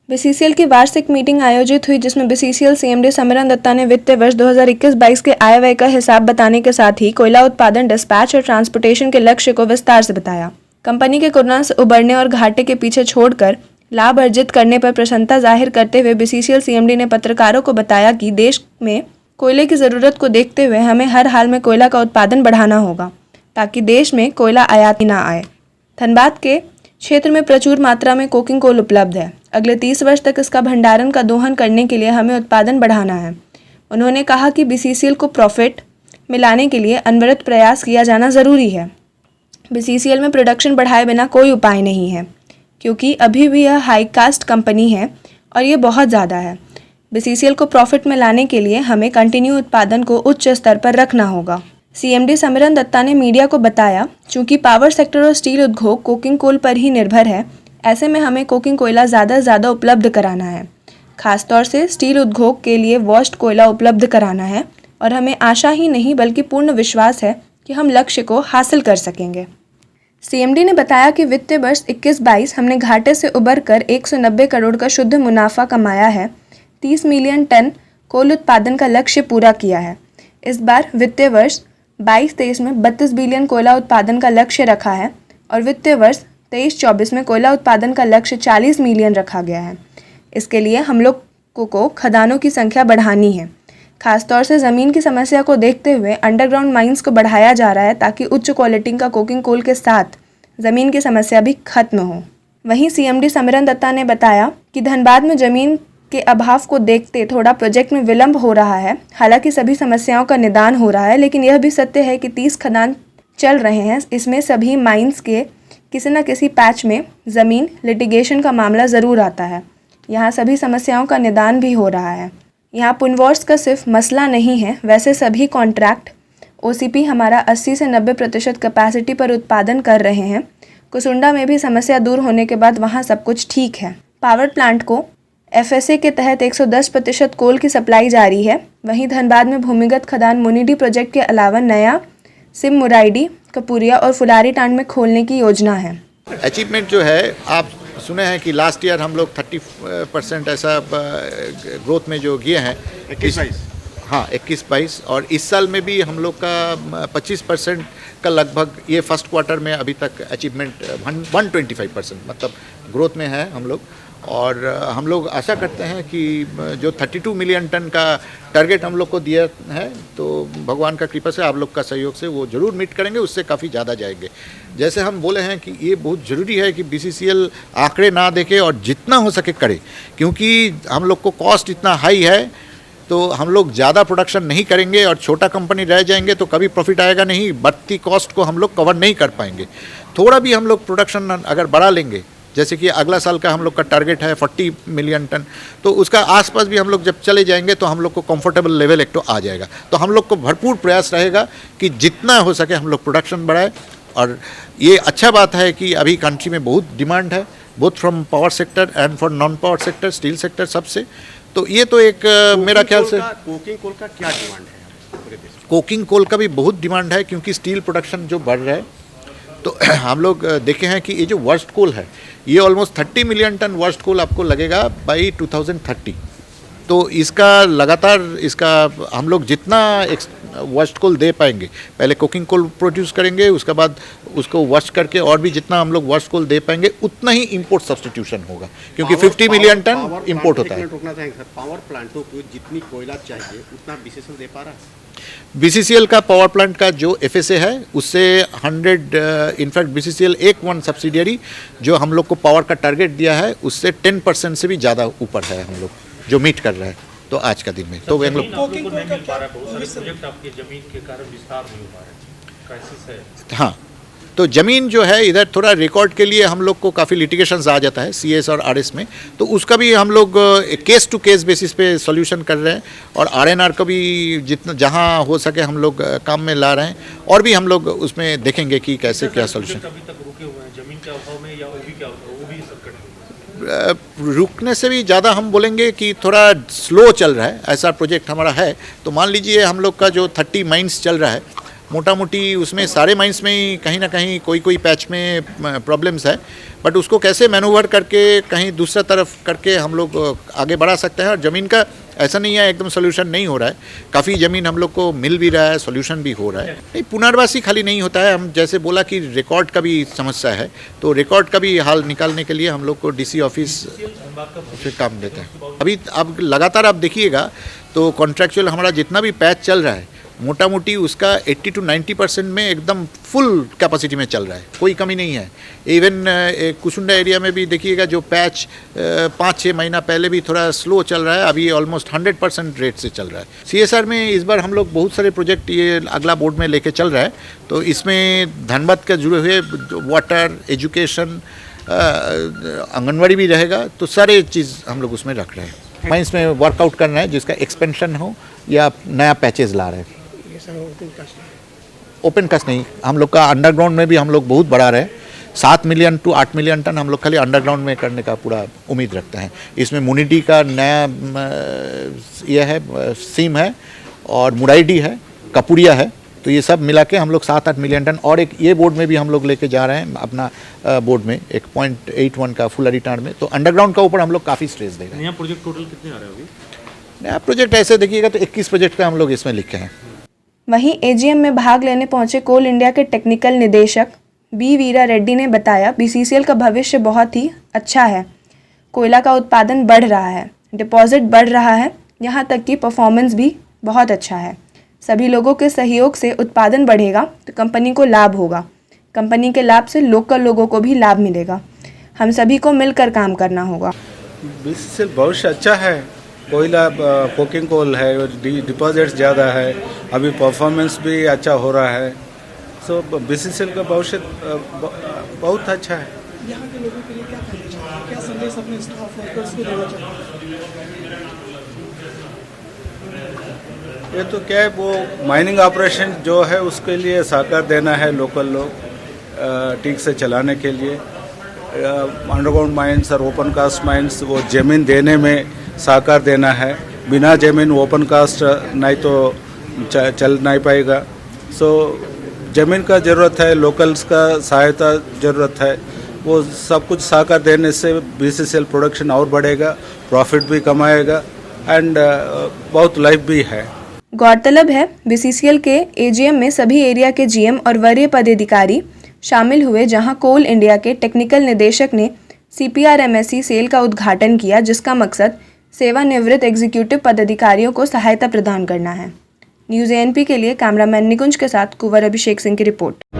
BCCL की वार्षिक meeting आयोजित हुई, जिसमें बीसीसीएल सीएमडी सिमरन दत्ता ने वित्तीय वर्ष 2021-22 के आय व्यय का हिसाब बताने के साथ ही कोयला उत्पादन, डिस्पैच और ट्रांसपोर्टेशन के लक्ष्य को विस्तार से बताया। कंपनी के कोरोना से उबरने और घाटे के पीछे छोड़कर लाभ अर्जित करने पर प्रसन्नता जाहिर करते हुए बीसीसीएल सीएमडी ने पत्रकारों को बताया कि देश में कोयले की ज़रूरत को देखते हुए हमें हर हाल में कोयला का उत्पादन बढ़ाना होगा ताकि देश में कोयला आयात न आए। धनबाद के क्षेत्र में प्रचुर मात्रा में कोकिंग कोल उपलब्ध है। अगले 30 वर्ष तक इसका भंडारण का दोहन करने के लिए हमें उत्पादन बढ़ाना है। उन्होंने कहा कि बीसीसीएल को प्रॉफिट में लाने के लिए अनवरत प्रयास किया जाना ज़रूरी है। बीसीसीएल में प्रोडक्शन बढ़ाए बिना कोई उपाय नहीं है, क्योंकि अभी भी यह हाई कास्ट कंपनी है और ये बहुत ज़्यादा है। बीसीसीएल को प्रॉफिट में लाने के लिए हमें कंटिन्यू उत्पादन को उच्च स्तर पर रखना होगा। सीएमडी सिमरन दत्ता ने मीडिया को बताया, चूंकि पावर सेक्टर और स्टील उद्योग कोकिंग कोल पर ही निर्भर है, ऐसे में हमें कोकिंग कोयला ज़्यादा से ज़्यादा उपलब्ध कराना है। खासतौर से स्टील उद्योग के लिए वॉश्ड कोयला उपलब्ध कराना है और हमें आशा ही नहीं बल्कि पूर्ण विश्वास है कि हम लक्ष्य को हासिल कर सकेंगे। सीएमडी ने बताया कि वित्तीय वर्ष 21-22 हमने घाटे से उबर कर 190 करोड़ का शुद्ध मुनाफा कमाया है। 30 मिलियन टन कोल उत्पादन का लक्ष्य पूरा किया है। इस बार वित्तीय वर्ष 22-23 में 32 बिलियन कोयला उत्पादन का लक्ष्य रखा है और वित्तीय वर्ष 23-24 में कोयला उत्पादन का लक्ष्य 40 मिलियन रखा गया है। इसके लिए हम लोग को खदानों की संख्या बढ़ानी है। खासतौर से ज़मीन की समस्या को देखते हुए अंडरग्राउंड माइंस को बढ़ाया जा रहा है ताकि उच्च क्वालिटी का कोकिंग कोल के साथ ज़मीन की समस्या भी खत्म हो। वहीं सीएमडी सिमरन दत्ता ने बताया कि धनबाद में ज़मीन के अभाव को देखते थोड़ा प्रोजेक्ट में विलंब हो रहा है। हालांकि सभी समस्याओं का निदान हो रहा है, लेकिन यह भी सत्य है कि 30 खदान चल रहे हैं। इसमें सभी माइंस के किसी न किसी पैच में ज़मीन लिटिगेशन का मामला ज़रूर आता है। यहाँ सभी समस्याओं का निदान भी हो रहा है। यहाँ पुनवॉर्स का सिर्फ मसला नहीं है, वैसे सभी कॉन्ट्रैक्ट ओसीपी हमारा 80 से 90% कैपेसिटी पर उत्पादन कर रहे हैं। कुसुंडा में भी समस्या दूर होने के बाद वहाँ सब कुछ ठीक है। पावर प्लांट को एफएसए के तहत 110% कोल की सप्लाई जारी है। वहीं धनबाद में भूमिगत खदान मुनिडी प्रोजेक्ट के अलावा नया सिम मुराइडी, कपूरिया और फुलारी टांड में खोलने की योजना है। अचीवमेंट जो है, आप सुने हैं कि लास्ट ईयर हम लोग 30% ऐसा ग्रोथ में जो किए हैं 21-22 और इस साल में भी हम लोग का 25% का लगभग ये फर्स्ट क्वार्टर में अभी तक अचीवमेंट 125% मतलब ग्रोथ में है हम लोग। और हम लोग आशा करते हैं कि जो 32 मिलियन टन का टारगेट हम लोग को दिया है, तो भगवान का कृपा से आप लोग का सहयोग से वो ज़रूर मीट करेंगे, उससे काफ़ी ज़्यादा जाएंगे। जैसे हम बोले हैं कि ये बहुत ज़रूरी है कि बीसीसीएल आंकड़े ना देखे और जितना हो सके करे, क्योंकि हम लोग को कॉस्ट इतना हाई है तो हम लोग ज़्यादा प्रोडक्शन नहीं करेंगे और छोटा कंपनी रह जाएंगे तो कभी प्रॉफिट आएगा नहीं। बढ़ती कॉस्ट को हम लोग कवर नहीं कर पाएंगे। थोड़ा भी हम लोग प्रोडक्शन अगर बढ़ा लेंगे, जैसे कि अगला साल का हम लोग का टारगेट है 40 मिलियन टन, तो उसका आसपास भी हम लोग जब चले जाएंगे तो हम लोग को कंफर्टेबल लेवल एक तो आ जाएगा। तो हम लोग को भरपूर प्रयास रहेगा कि जितना हो सके हम लोग प्रोडक्शन बढ़ाए। और ये अच्छा बात है कि अभी कंट्री में बहुत डिमांड है, both from power sector and for non power sector, steel sector सबसे। तो ये तो एक मेरा ख्याल से कोकिंग कोल का क्या डिमांड है पूरे देश में? कोकिंग कोल का भी बहुत डिमांड है, क्योंकि स्टील प्रोडक्शन जो बढ़ रहा है। तो हम लोग देखे हैं कि ये जो वर्स्ट कोल है, ये ऑलमोस्ट 30 मिलियन टन वर्स्ट कोल आपको लगेगा बाई 2030। तो इसका लगातार इसका हम लोग जितना वर्स्ट कोल दे पाएंगे, पहले कोकिंग कोल प्रोड्यूस करेंगे, उसके बाद उसको वॉश करके और भी जितना हम लोग वर्स्ट कोल दे पाएंगे उतना ही इंपोर्ट सब्स्टिट्यूशन होगा, क्योंकि 50 मिलियन टन इंपोर्ट होता है। रोकना चाहेंगे सर, पावर प्लांटों को जितनी कोयला चाहिए उतना बीसीसीएल दे पा रहा है? बीसीसीएल का पावर प्लांट का जो एफएसए है उससे 100 इनफैक्ट बीसीसीएल वन सब्सिडियरी जो हम लोग को पावर का टारगेट दिया है उससे 10% से भी ज़्यादा ऊपर है हम लोग जो मीट कर रहे हैं। तो आज का दिन में तो वे लोग हाँ, तो ज़मीन जो है इधर थोड़ा रिकॉर्ड के लिए हम लोग को काफ़ी लिटिगेशंस आ जाता है सीएस और आरएस में, तो उसका भी हम लोग केस टू केस बेसिस पे सॉल्यूशन कर रहे हैं। और आरएनआर का भी जितना जहां हो सके हम लोग काम में ला रहे हैं, और भी हम लोग उसमें देखेंगे कि कैसे क्या सॉल्यूशन। रुकने से भी ज़्यादा हम बोलेंगे कि थोड़ा स्लो चल रहा है, ऐसा प्रोजेक्ट हमारा है। तो मान लीजिए हम लोग का जो 30 माइंस चल रहा है, मोटा मोटी उसमें सारे माइंस में ही कहीं ना कहीं कोई पैच में प्रॉब्लम्स है, बट उसको कैसे मैनूवर करके कहीं दूसरा तरफ करके हम लोग आगे बढ़ा सकते हैं। और ज़मीन का ऐसा नहीं है एकदम सोल्यूशन नहीं हो रहा है, काफ़ी ज़मीन हम लोग को मिल भी रहा है, सोल्यूशन भी हो रहा है। नहीं, पुनर्वासी खाली नहीं होता है, हम जैसे बोला कि रिकॉर्ड का भी समस्या है, तो रिकॉर्ड का भी हाल निकालने के लिए हम लोग को डीसी ऑफिस से काम देते हैं। अभी अब लगातार आप देखिएगा तो कॉन्ट्रैक्चुअल हमारा जितना भी पैच चल रहा है मोटा मोटी उसका 80 to 90% में एकदम फुल कैपेसिटी में चल रहा है, कोई कमी नहीं है। इवन कुसुंडा एरिया में भी देखिएगा जो पैच 5-6 महीना पहले भी थोड़ा स्लो चल रहा है, अभी ऑलमोस्ट 100% रेट से चल रहा है। CSR में इस बार हम लोग बहुत सारे प्रोजेक्ट ये अगला बोर्ड में लेके चल रहा है, तो इसमें धनबाद के जुड़े हुए वाटर, एजुकेशन, आंगनवाड़ी भी रहेगा, तो सारे चीज़ हम लोग उसमें रख रहे हैं। माइंस में वर्कआउट करना है जिसका एक्सपेंशन हो या नया पैचेज ला रहे हैं। ओपन कास्ट नहीं, हम लोग का अंडरग्राउंड में भी हम लोग बहुत बढ़ा रहे हैं। 7 मिलियन to 8 मिलियन टन हम लोग खाली अंडरग्राउंड में करने का पूरा उम्मीद रखते हैं। इसमें मुनिटी का नया यह है सीम है और मुराइडी है, कपूरिया है, तो ये सब मिला के हम लोग 7-8 मिलियन टन। और एक ये बोर्ड में भी हम लोग लेके जा रहे हैं अपना बोर्ड में एक 0.81 का फुल रिटर्न में, तो अंडरग्राउंड का ऊपर हम लोग काफ़ी स्ट्रेस देंगे। नया प्रोजेक्ट टोटल कितने आ रहे हैं अभी? नया प्रोजेक्ट ऐसे देखिएगा तो 21 प्रोजेक्ट का हम लोग इसमें लिखे हैं। वहीं एजीएम में भाग लेने पहुंचे कोल इंडिया के टेक्निकल निदेशक बी वीरा रेड्डी ने बताया, बीसीसीएल का भविष्य बहुत ही अच्छा है। कोयला का उत्पादन बढ़ रहा है, डिपॉजिट बढ़ रहा है, यहाँ तक कि परफॉर्मेंस भी बहुत अच्छा है। सभी लोगों के सहयोग से उत्पादन बढ़ेगा तो कंपनी को लाभ होगा, कंपनी के लाभ से लोकल लोगों को भी लाभ मिलेगा। हम सभी को मिलकर काम करना होगा। बीसीसीएल भविष्य अच्छा है, कोयला कोकिंग कोल है, डिपॉजिट्स ज़्यादा है, अभी परफॉर्मेंस भी अच्छा हो रहा है। सो बीसीसीएल का भविष्य बहुत अच्छा है। यहाँ के लोगों के लिए क्या संदेश अपने स्टाफ वर्कर्स को देना चाहते हैं? ये तो क्या है, वो माइनिंग ऑपरेशन जो है उसके लिए सहकार देना है लोकल लोग ठीक से चलाने के लिए। अंडरग्राउंड माइंस और ओपन कास्ट माइंस वो ज़मीन देने में सहकार देना है, बिना ज़मीन ओपन कास्ट नहीं तो चल नहीं पाएगा। सो ज़मीन का ज़रूरत है, लोकल्स का सहायता ज़रूरत है, वो सब कुछ सहकार देने से बीसीसीएल प्रोडक्शन और बढ़ेगा, प्रॉफिट भी कमाएगा एंड बहुत लाइफ भी है। गौरतलब है, बीसीसीएल के एजीएम में सभी एरिया के जीएम और वरीय पदाधिकारी शामिल हुए, जहां कोल इंडिया के टेक्निकल निदेशक ने CPR/MSc सेल का उद्घाटन किया, जिसका मकसद सेवानिवृत्त एग्जीक्यूटिव पदाधिकारियों को सहायता प्रदान करना है। न्यूज़ ANP के लिए कैमरामैन निकुंज के साथ कुंवर अभिषेक सिंह की रिपोर्ट।